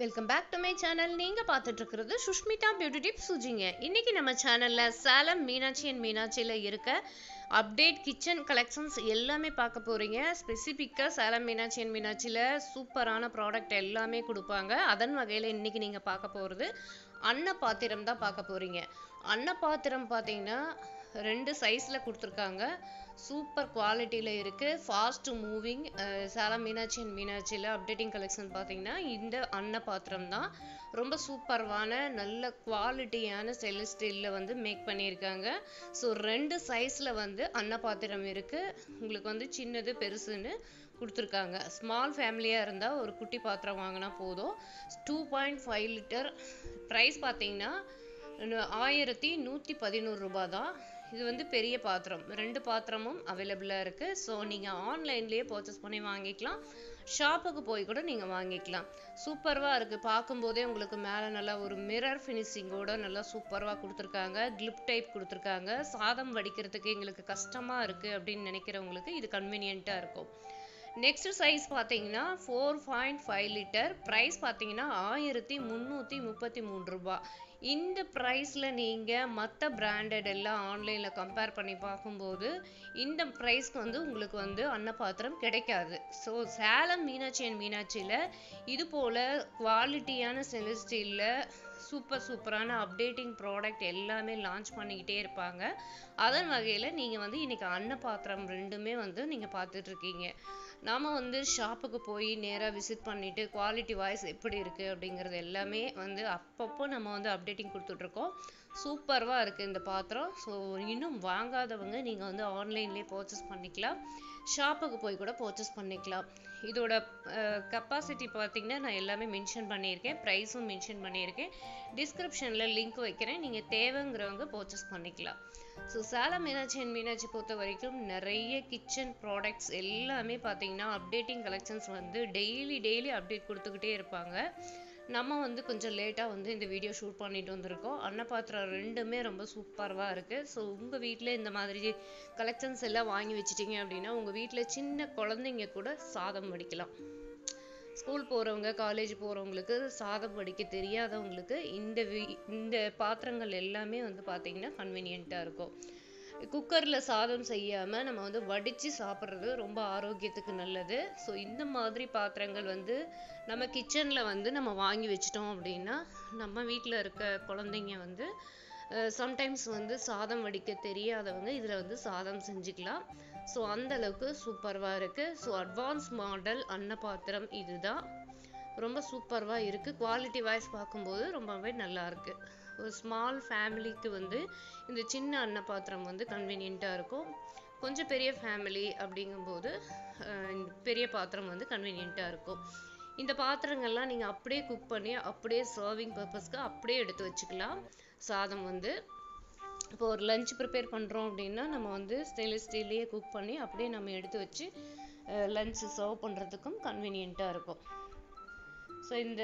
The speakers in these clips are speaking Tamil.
Welcome back to my channel. நீங்கள் பார்த்துட்டு இருக்கிறது சுஷ்மிதா பியூட்டி டிப்ஸ் சுஜிங்க. இன்றைக்கி நம்ம சேனலில் சேலம் மீனாட்சி அண்ட் மீனாட்சியில் இருக்க அப்டேட் கிச்சன் கலெக்ஷன்ஸ் எல்லாமே பார்க்க போகிறீங்க. ஸ்பெசிஃபிக்காக சேலம் மீனாட்சி அண்ட் மீனாட்சியில் சூப்பரான ப்ராடக்ட் எல்லாமே கொடுப்பாங்க. அதன் வகையில் இன்றைக்கி நீங்கள் பார்க்க போகிறது அன்னப்பாத்திரம் தான் பார்க்க போகிறீங்க. அன்னப்பாத்திரம் பார்த்தீங்கன்னா 2 சைஸில் கொடுத்துருக்காங்க. சூப்பர் குவாலிட்டியில் இருக்குது. Fast moving. Salem Meenakshi and மீனாட்சியில் அப்டேட்டிங் கலெக்ஷன் பார்த்தீங்கன்னா இந்த அன்னப்பாத்திரம் தான். ரொம்ப சூப்பர்வான நல்ல குவாலிட்டியான ஸ்டெயின்லெஸ் ஸ்டீலில் வந்து மேக் பண்ணியிருக்காங்க. ஸோ 2 சைஸில் வந்து அன்னப்பாத்திரம் இருக்குது. உங்களுக்கு வந்து சின்னது பெருசுன்னு கொடுத்துருக்காங்க. ஸ்மால் ஃபேமிலியாக இருந்தால் ஒரு குட்டி பாத்திரம் வாங்கினா போதும். 2.5 லிட்டர். ப்ரைஸ் பார்த்தீங்கன்னா 1111 ரூபா தான். இது வந்து பெரிய பாத்திரம். 2 பாத்திரமும் அவைலபிளாக இருக்குது. ஸோ நீங்கள் ஆன்லைன்லேயே பர்ச்சேஸ் பண்ணி வாங்கிக்கலாம். ஷாப்புக்கு போய் கூட நீங்கள் வாங்கிக்கலாம். சூப்பர்வாக இருக்குது. பார்க்கும்போதே உங்களுக்கு மேலே நல்லா ஒரு மிரர் ஃபினிஷிங்கோட நல்லா சூப்பர்வாக கொடுத்துருக்காங்க. கிளிப் டைப் கொடுத்துருக்காங்க. சாதம் வடிக்கிறதுக்கு எங்களுக்கு கஷ்டமாக இருக்குது அப்படின்னு நினைக்கிறவங்களுக்கு இது கன்வீனியண்ட்டாக இருக்கும். நெக்ஸ்ட் சைஸ் பார்த்தீங்கன்னா 4.5 லிட்டர். ப்ரைஸ் பார்த்தீங்கன்னா 1333 ரூபா. இந்த ப்ரைஸில் நீங்கள் மற்ற பிராண்டட் எல்லாம் ஆன்லைனில் கம்பேர் பண்ணி பார்க்கும்போது இந்த ப்ரைஸ்க்கு வந்து உங்களுக்கு வந்து அன்னப்பாத்திரம் கிடைக்காது. ஸோ சேலம் மீனாட்சி அண்ட் மீனாட்சியில் இது போல் குவாலிட்டியான ஸ்டெயின்லெஸ் ஸ்டீலில் சூப்பரான அப்டேட்டிங் ப்ராடக்ட் எல்லாமே லான்ச் பண்ணிக்கிட்டே இருப்பாங்க. அதன் வகையில் நீங்கள் வந்து இன்றைக்கி அன்னப்பாத்திரம் 2மே வந்து நீங்கள் பார்த்துட்ருக்கீங்க. நாம் வந்து ஷாப்புக்கு போய் நேராக விசிட் பண்ணிவிட்டு குவாலிட்டி வைஸ் எப்படி இருக்குது அப்படிங்கிறது எல்லாமே வந்து அப்பப்போ நம்ம வந்து அப்டேட்டிங் கொடுத்துட்ருக்கோம். சூப்பர்வாக இருக்குது இந்த பாத்திரம். ஸோ இன்னும் வாங்காதவங்க நீங்கள் வந்து ஆன்லைன்லேயே பர்ச்சேஸ் பண்ணிக்கலாம். ஷாப்புக்கு போய் கூட பர்ச்சேஸ் பண்ணிக்கலாம். இதோட கெப்பாசிட்டி பார்த்தீங்கன்னா நான் எல்லாமே மென்ஷன் பண்ணியிருக்கேன். ப்ரைஸும் மென்ஷன் பண்ணியிருக்கேன். டிஸ்கிரிப்ஷனில் லிங்க் வைக்கிறேன். நீங்கள் தேவைங்கிறவங்க பர்ச்சேஸ் பண்ணிக்கலாம். ஸோ சேலம் மீனாட்சி அண்ட் மீனாட்சி பொறுத்த வரைக்கும் நிறைய கிச்சன் ப்ராடக்ட்ஸ் எல்லாமே பார்த்தீங்கன்னா அப்டேட்டிங் கலெக்ஷன்ஸ் வந்து டெய்லி அப்டேட் கொடுத்துக்கிட்டே இருப்பாங்க. நம்ம வந்து கொஞ்சம் லேட்டாக வந்து இந்த வீடியோ ஷூட் பண்ணிட்டு வந்திருக்கோம். அன்னப்பாத்திரம் 2மே ரொம்ப சூப்பராக இருக்குது. ஸோ உங்கள் வீட்டில் இந்த மாதிரி கலெக்ஷன்ஸ் எல்லாம் வாங்கி வச்சிட்டிங்க அப்படின்னா உங்கள் வீட்டில் சின்ன குழந்தைங்க கூட சாதம் வடிக்கலாம். ஸ்கூல் போகிறவங்க, காலேஜ் போகிறவங்களுக்கு, சாதம் வடிக்க தெரியாதவங்களுக்கு இந்த பாத்திரங்கள் எல்லாமே வந்து பார்த்திங்கன்னா கன்வீனியண்ட்டாக இருக்கும். குக்கரில் சாதம் செய்யாமல் நம்ம வந்து வடித்து சாப்பிட்றது ரொம்ப ஆரோக்கியத்துக்கு நல்லது. ஸோ இந்த மாதிரி பாத்திரங்கள் வந்து நம்ம கிச்சனில் வந்து நம்ம வாங்கி வச்சிட்டோம் அப்படின்னா நம்ம வீட்டில் இருக்க குழந்தைங்க வந்து சம்டைம்ஸ் வந்து சாதம் வடிக்க தெரியாதவங்க இதில் வந்து சாதம் செஞ்சுக்கலாம். ஸோ அந்தளவுக்கு சூப்பராக இருக்குது. ஸோ அட்வான்ஸ் மாடல் அன்னப்பாத்திரம் இதுதான். ரொம்ப சூப்பராக இருக்குது. குவாலிட்டி வைஸ் பார்க்கும்போது ரொம்பவே நல்லாயிருக்கு. ஒரு ஸ்மால் ஃபேமிலிக்கு வந்து இந்த சின்ன அன்னப்பாத்திரம் வந்து கன்வீனியண்ட்டாக இருக்கும். கொஞ்சம் பெரிய ஃபேமிலி அப்படிங்கும்போது பெரிய பாத்திரம் வந்து கன்வீனியண்ட்டாக இருக்கும். இந்த பாத்திரங்கள்லாம் நீங்கள் அப்படியே குக் பண்ணி அப்படியே சர்விங் பர்பஸ்க்கு அப்படியே எடுத்து வச்சுக்கலாம். சாதம் வந்து இப்போ ஒரு லஞ்ச் ப்ரிப்பேர் பண்ணுறோம் அப்படின்னா நம்ம வந்து ஸ்டெயின்லெஸ் ஸ்டீல்லையே குக் பண்ணி அப்படியே நம்ம எடுத்து வச்சு லஞ்ச் சர்வ் பண்ணுறதுக்கும் கன்வீனியண்ட்டாக இருக்கும். ஸோ இந்த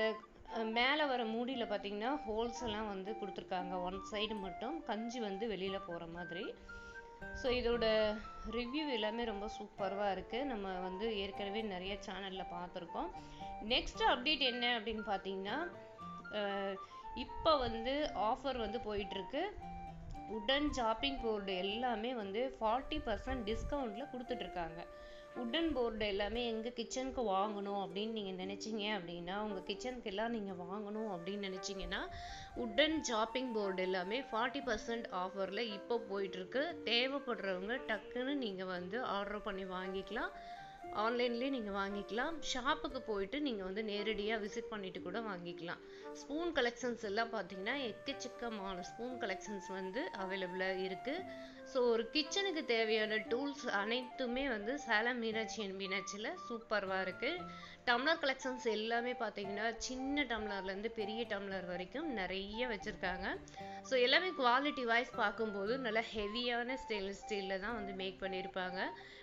மேலே வர மூடியில் பார்த்தீங்கன்னா ஹோல்ஸ் எல்லாம் வந்து கொடுத்துருக்காங்க. ஒன் சைடு மட்டும் கஞ்சி வந்து வெளியில் போகிற மாதிரி. ஸோ இதோட ரிவ்யூ எல்லாமே ரொம்ப சூப்பராக இருக்குது. நம்ம வந்து ஏற்கனவே நிறைய சேனலில் பார்த்துருக்கோம். நெக்ஸ்ட் அப்டேட் என்ன அப்படின்னு பார்த்தீங்கன்னா இப்போ வந்து ஆஃபர் வந்து போயிட்டுருக்கு. உடன் சாப்பிங் போர்டு எல்லாமே வந்து 40% டிஸ்கவுண்ட்டில் கொடுத்துட்ருக்காங்க. உடன் போர்டு எல்லாமே எங்கள் கிச்சனுக்கு வாங்கணும் அப்படின்னு நீங்கள் நினச்சிங்க அப்படின்னா உங்கள் கிச்சனுக்கு எல்லாம் நீங்கள் வாங்கணும் அப்படின்னு நினச்சிங்கன்னா உடன் சாப்பிங் போர்டு எல்லாமே 40% ஆஃபரில் இப்போ போயிட்டுருக்கு. தேவைப்படுறவங்க டக்குன்னு நீங்கள் வந்து ஆர்டர் பண்ணி வாங்கிக்கலாம். ஆன்லைன்லேயே நீங்கள் வாங்கிக்கலாம். ஷாப்புக்கு போயிட்டு நீங்கள் வந்து நேரடியாக விசிட் பண்ணிவிட்டு கூட வாங்கிக்கலாம். ஸ்பூன் கலெக்ஷன்ஸ் எல்லாம் பார்த்தீங்கன்னா எக்கச்சக்கமான ஸ்பூன் கலெக்ஷன்ஸ் வந்து அவைலபிளாக இருக்குது. ஸோ ஒரு கிச்சனுக்கு தேவையான டூல்ஸ் அனைத்துமே வந்து சேலம் மீனாட்சி அண்ட் மீனாட்சியில் சூப்பராக இருக்குது. டம்ளர் கலெக்ஷன்ஸ் எல்லாமே பார்த்தீங்கன்னா சின்ன டம்ளர்லேருந்து பெரிய டம்ளர் வரைக்கும் நிறைய வச்சுருக்காங்க. ஸோ எல்லாமே குவாலிட்டி வைஸ் பார்க்கும்போது நல்லா ஹெவியான ஸ்டெயின்லெஸ் ஸ்டீலில் தான் வந்து மேக் பண்ணியிருப்பாங்க.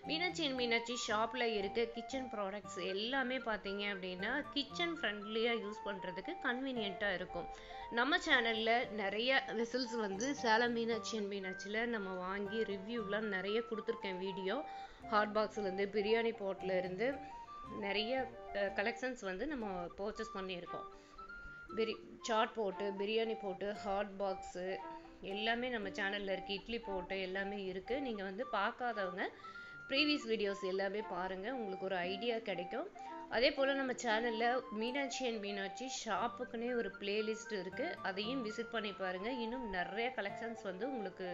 மீனாட்சி அண்ட் மீனாட்சி ஷாப்பில் இருக்க கிச்சன் ப்ராடக்ட்ஸ் எல்லாமே பார்த்தீங்க அப்படின்னா கிச்சன் ஃப்ரெண்ட்லியாக யூஸ் பண்ணுறதுக்கு கன்வீனியண்ட்டாக இருக்கும். நம்ம சேனலில் நிறைய விசில்ஸ் வந்து சேலம் மீனாட்சி அண்ட் மீனாட்சியில் நம்ம வாங்கி ரிவ்யூலாம் நிறைய கொடுத்துருக்கேன். வீடியோ ஹாட் பாக்ஸ்லேருந்து பிரியாணி பாட்டில் இருந்து நிறைய கலெக்ஷன்ஸ் வந்து நம்ம பர்ச்சேஸ் பண்ணியிருக்கோம். பிரி சாட் போட்டு, பிரியாணி போட்டு, ஹாட் பாக்ஸு எல்லாமே நம்ம சேனலில் இருக்குது. இட்லி போட்டு எல்லாமே இருக்குது. நீங்கள் வந்து பார்க்காதவங்க ப்ரீவியஸ் வீடியோஸ் எல்லாமே பாருங்கள், உங்களுக்கு ஒரு ஐடியா கிடைக்கும். அதே போல் நம்ம சேனலில் மீனாட்சி அண்ட் மீனாட்சி ஷாப்புக்குன்னே ஒரு பிளேலிஸ்ட் இருக்குது, அதையும் விசிட் பண்ணி பாருங்கள். இன்னும் நிறைய கலெக்ஷன்ஸ் வந்து உங்களுக்கு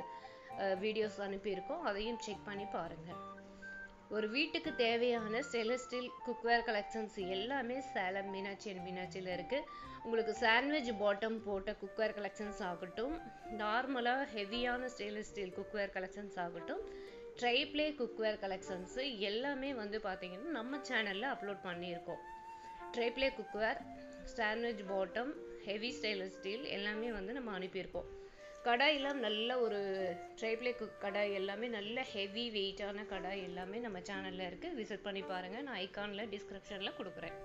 வீடியோஸ் அனுப்பியிருக்கோம், அதையும் செக் பண்ணி பாருங்கள். ஒரு வீட்டுக்கு தேவையான ஸ்டெயின்லெஸ் ஸ்டீல் குக்வேர் கலெக்ஷன்ஸ் எல்லாமே சேலம் மீனாட்சி அண்ட் மீனாட்சியில் இருக்குது. உங்களுக்கு சாண்ட்விச் பாட்டம் போட்ட குக்வேர் கலெக்ஷன்ஸ் ஆகட்டும், நார்மலாக ஹெவியான ஸ்டெயின்லெஸ் ஸ்டீல் குக்வேர் கலெக்ஷன்ஸ் ஆகட்டும், ட்ரைப்ளே குக்வேர் கலெக்ஷன்ஸு எல்லாமே வந்து பார்த்தீங்கன்னா நம்ம சேனலில் அப்லோட் பண்ணியிருக்கோம். Tri-ply cookware, sandwich bottom, heavy stainless steel எல்லாமே வந்து நம்ம அனுப்பியிருக்கோம். கடாயெல்லாம் நல்ல ஒரு ட்ரைப்ளே கடாய் எல்லாமே நல்ல ஹெவி வெயிட்டான கடாய் எல்லாமே நம்ம சேனலில் இருக்குது, விசிட் பண்ணி பாருங்கள். நான் ஐகானில் டிஸ்கிரிப்ஷனில் கொடுக்குறேன்.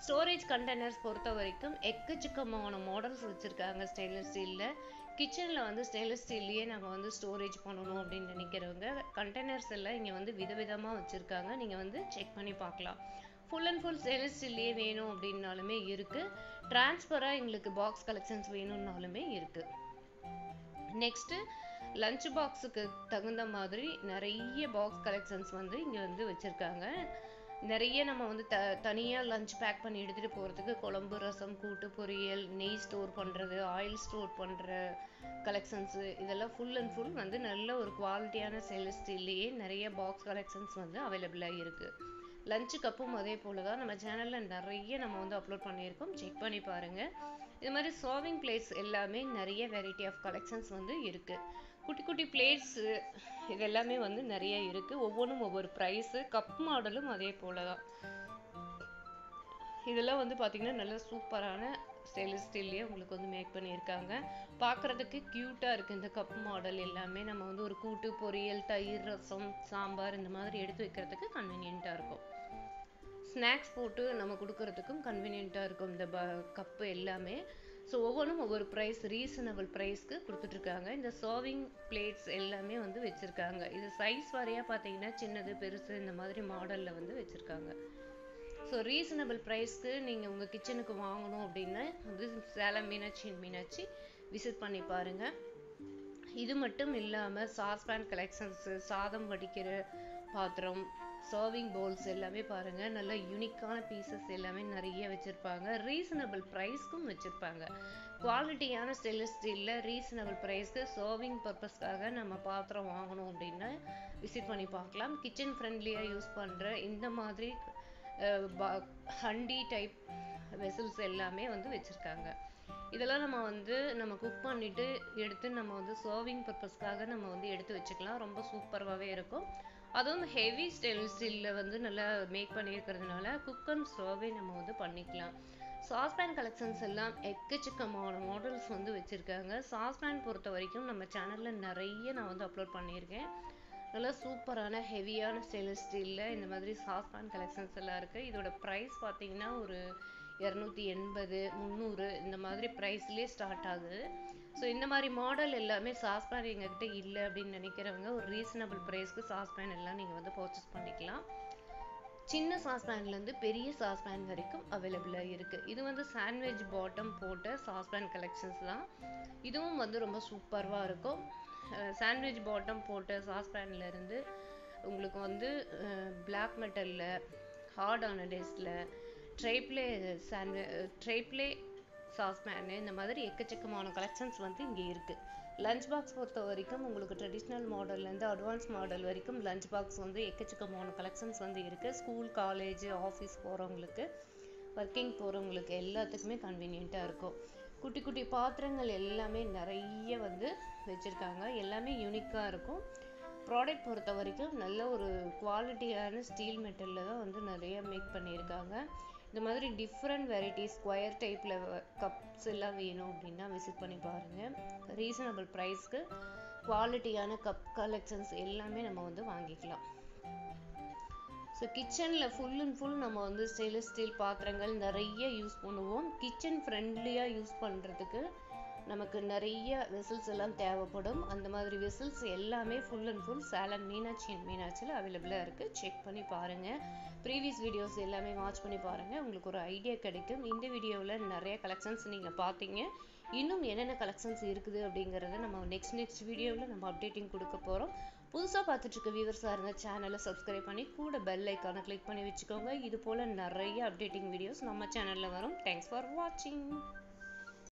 ஸ்டோரேஜ் கண்டெய்னர்ஸ் பொறுத்த வரைக்கும் எக்கச்சக்கமான மாடல்ஸ் வச்சுருக்காங்க ஸ்டெயின்லெஸ் ஸ்டீலில். கிச்சனில் வந்து ஸ்டெயின்லெஸ் ஸ்டீல்லையே நாங்கள் வந்து ஸ்டோரேஜ் பண்ணணும் அப்படின்னு நினைக்கிறவங்க கண்டெய்னர்ஸ் எல்லாம் இங்கே வந்து விதவிதமாக வச்சுருக்காங்க, நீங்கள் வந்து செக் பண்ணி பார்க்கலாம். ஃபுல் அண்ட் ஃபுல் ஸ்டெயின்லெஸ் ஸ்டீல்லையே வேணும் அப்படின்னாலுமே இருக்குது, ட்ரான்ஸ்ஃபராக எங்களுக்கு பாக்ஸ் கலெக்ஷன்ஸ் வேணும்னாலுமே இருக்குது. நெக்ஸ்ட்டு லஞ்ச் பாக்ஸுக்கு தகுந்த மாதிரி நிறைய பாக்ஸ் கலெக்ஷன்ஸ் வந்து இங்கே வந்து வச்சுருக்காங்க. நிறைய நம்ம வந்து தனியாக லஞ்ச் பேக் பண்ணி எடுத்துகிட்டு போகிறதுக்கு குழம்பு, ரசம், கூட்டு, பொரியல், நெய் ஸ்டோர் பண்ணுறது, ஆயில் ஸ்டோர் பண்ணுற கலெக்ஷன்ஸு இதெல்லாம் ஃபுல் அண்ட் ஃபுல் வந்து நல்ல ஒரு குவாலிட்டியான ஸ்டெயின்லெஸ் ஸ்டீல்லையே நிறைய பாக்ஸ் கலெக்ஷன்ஸ் வந்து அவைலபிளாக இருக்குது. லஞ்சு கப்பும் அதே போல் தான் நம்ம சேனலில் நிறைய நம்ம வந்து அப்லோட் பண்ணியிருக்கோம், செக் பண்ணி பாருங்கள். இது மாதிரி சர்விங் பிளேட்ஸ் எல்லாமே நிறைய வெரைட்டி ஆஃப் கலெக்ஷன்ஸ் வந்து இருக்குது. குட்டி குட்டி பிளேட்ஸு இது எல்லாமே வந்து நிறைய இருக்குது, ஒவ்வொன்றும் ஒவ்வொரு ப்ரைஸு. கப் மாடலும் அதே போல் தான். இதெல்லாம் வந்து பார்த்திங்கன்னா நல்ல சூப்பரான ஸ்டெயின்லெஸ் ஸ்டீல்லையே உங்களுக்கு வந்து மேக் பண்ணியிருக்காங்க. பார்க்குறதுக்கு க்யூட்டாக இருக்குது இந்த கப் மாடல் எல்லாமே. நம்ம வந்து ஒரு கூட்டு, பொரியல், தயிர், ரசம், சாம்பார் இந்த மாதிரி எடுத்து வைக்கிறதுக்கு கன்வீனியண்ட்டாக இருக்கும். ஸ்நாக்ஸ் போட்டு நம்ம கொடுக்கறதுக்கும் கன்வீனியண்ட்டாக இருக்கும் இந்த கப்பு எல்லாமே. ஸோ ஒவ்வொன்றும் ஒவ்வொரு ப்ரைஸ், ரீசனபிள் ப்ரைஸ்க்கு கொடுத்துட்ருக்காங்க. இந்த சர்விங் பிளேட்ஸ் எல்லாமே வந்து வச்சுருக்காங்க. இது சைஸ் வாரியாக பார்த்தீங்கன்னா சின்னது, பெருசு இந்த மாதிரி மாடலில் வந்து வச்சுருக்காங்க. ஸோ ரீசனபிள் ப்ரைஸ்க்கு நீங்கள் உங்கள் கிச்சனுக்கு வாங்கணும் அப்படின்னா வந்து சேலம் மீனாட்சி விசிட் பண்ணி பாருங்கள். இது மட்டும் இல்லாமல் சாஸ்பேன் கலெக்ஷன்ஸு, சாதம் வடிக்கிற பாத்திரம், சர்விங் பவுல்ஸ் எல்லாமே பாருங்கள், நல்ல யூனிக்கான பீசஸ் எல்லாமே நிறைய வச்சுருப்பாங்க. ரீசனபிள் ப்ரைஸ்க்கும் வச்சுருப்பாங்க. குவாலிட்டியான ஸ்டெயின்லெஸ் ஸ்டீலில் ரீசனபிள் ப்ரைஸ்க்கு சர்விங் பர்பஸ்க்காக நம்ம பாத்திரம் வாங்கணும் அப்படின்னா விசிட் பண்ணி பார்க்கலாம். கிச்சன் ஃப்ரெண்ட்லியாக யூஸ் பண்ணுற இந்த மாதிரி ஹண்டி டைப் வெசல்ஸ் எல்லாமே வந்து வச்சுருக்காங்க. இதெல்லாம் நம்ம குக் பண்ணிவிட்டு எடுத்து நம்ம வந்து சர்விங் பர்பஸ்க்காக நம்ம வந்து எடுத்து வச்சுக்கலாம், ரொம்ப சூப்பராகவே இருக்கும். அதுவும் ஹெவி ஸ்டெயின்லெஸ் ஸ்டீலில் வந்து நல்லா மேக் பண்ணியிருக்கிறதுனால குக் அண்ட் சர்வே நம்ம வந்து பண்ணிக்கலாம். சாஸ்பேன் கலெக்ஷன்ஸ் எல்லாம் எக்கச்சக்கமான மாடல்ஸ் வந்து வச்சுருக்காங்க. சாஸ்பேன் பொறுத்த வரைக்கும் நம்ம சேனலில் நிறைய நான் வந்து அப்லோட் பண்ணியிருக்கேன். நல்லா சூப்பரான ஹெவியான ஸ்டெயின்லெஸ் ஸ்டீலில் இந்த மாதிரி சாஸ்பேன் கலெக்ஷன்ஸ் எல்லாம் இருக்குது. இதோட ப்ரைஸ் பார்த்தீங்கன்னா ஒரு 280, 300 இந்த மாதிரி ப்ரைஸ்லேயே ஸ்டார்ட் ஆகுது. ஸோ இந்த மாதிரி மாடல் எல்லாமே சாஸ்பேன் எங்ககிட்ட இல்லை அப்படின்னு நினைக்கிறவங்க ஒரு ரீசனபிள் ப்ரைஸ்க்கு சாஸ்பேன் எல்லாம் நீங்கள் வந்து பர்ச்சேஸ் பண்ணிக்கலாம். சின்ன சாஸ்பேன்லேருந்து பெரிய சாஸ்பேன் வரைக்கும் அவைலபிளாக இருக்குது. இது வந்து சாண்ட்விச் பாட்டம் போட்ட சாஸ்பேன் கலெக்ஷன்ஸ் தான். இதுவும் வந்து ரொம்ப சூப்பராக இருக்கும். சாண்ட்விச் பாட்டம் போட்ட சாஸ்பேன்லேருந்து உங்களுக்கு வந்து பிளாக் மெட்டலில், ஹார்டான டெஸ்டில், ட்ரைப்ளே சாஸ்பேனு இந்த மாதிரி எக்கச்சக்கமான கலெக்ஷன்ஸ் வந்து இங்கே இருக்குது. லஞ்ச் பாக்ஸ் பொறுத்த வரைக்கும் உங்களுக்கு ட்ரெடிஷ்னல் மாடல்லேருந்து அட்வான்ஸ் மாடல் வரைக்கும் லஞ்ச் பாக்ஸ் வந்து எக்கச்சக்கமான கலெக்ஷன்ஸ் வந்து இருக்குது. ஸ்கூல், காலேஜ், ஆஃபீஸ் போகிறவங்களுக்கு, ஒர்க்கிங் போகிறவங்களுக்கு எல்லாத்துக்குமே கன்வீனியண்ட்டாக இருக்கும். குட்டி குட்டி பாத்திரங்கள் எல்லாமே நிறைய வந்து வச்சுருக்காங்க, எல்லாமே யூனிக்காக இருக்கும். ப்ராடக்ட் பொறுத்த வரைக்கும் நல்ல ஒரு குவாலிட்டியான ஸ்டீல் மெட்டலில் தான் வந்து நிறைய மேக் பண்ணியிருக்காங்க. இந்த மாதிரி டிஃப்ரெண்ட் வெரைட்டிஸ் ஸ்கொயர் டைப்பில் கப்ஸ் எல்லாம் வேணும் அப்படின்னா விசிட் பண்ணி பாருங்கள். ரீசனபிள் ப்ரைஸ்க்கு குவாலிட்டியான கப் கலெக்ஷன்ஸ் எல்லாமே நம்ம வந்து வாங்கிக்கலாம். ஸோ கிச்சனில் ஃபுல் அண்ட் ஃபுல் நம்ம வந்து ஸ்டெயின்லெஸ் ஸ்டீல் பாத்திரங்கள் நிறைய யூஸ் பண்ணுவோம். கிச்சன் ஃப்ரெண்ட்லியாக யூஸ் பண்ணுறதுக்கு நமக்கு நிறைய வெசல்ஸ் எல்லாம் தேவைப்படும். அந்த மாதிரி வெசல்ஸ் எல்லாமே full and full Salem Meenakshi and மீனாட்சியில் அவைலபிளாக இருக்குது. செக் பண்ணி பாருங்கள். ப்ரீவியஸ் வீடியோஸ் எல்லாமே வாட்ச் பண்ணி பாருங்கள். உங்களுக்கு ஒரு ஐடியா கிடைக்கும். இந்த வீடியோவில் நிறைய கலெக்ஷன்ஸ் நீங்கள் பார்த்தீங்க. இன்னும் என்னென்ன கலெக்ஷன்ஸ் இருக்குது அப்படிங்கிறத நம்ம நெக்ஸ்ட் வீடியோவில் நம்ம அப்டேட்டிங் கொடுக்க போகிறோம். புதுசாக பார்த்துட்டு இருக்க வியூவர்ஸாக இருந்தால் சேனலை சப்ஸ்கிரைப் பண்ணி கூட பெல் ஐக்கானை கிளிக் பண்ணி வச்சுக்கோங்க. இது போல் நிறைய அப்டேட்டிங் வீடியோஸ் நம்ம சேனலில் வரும். தேங்க்ஸ் ஃபார் வாட்சிங்.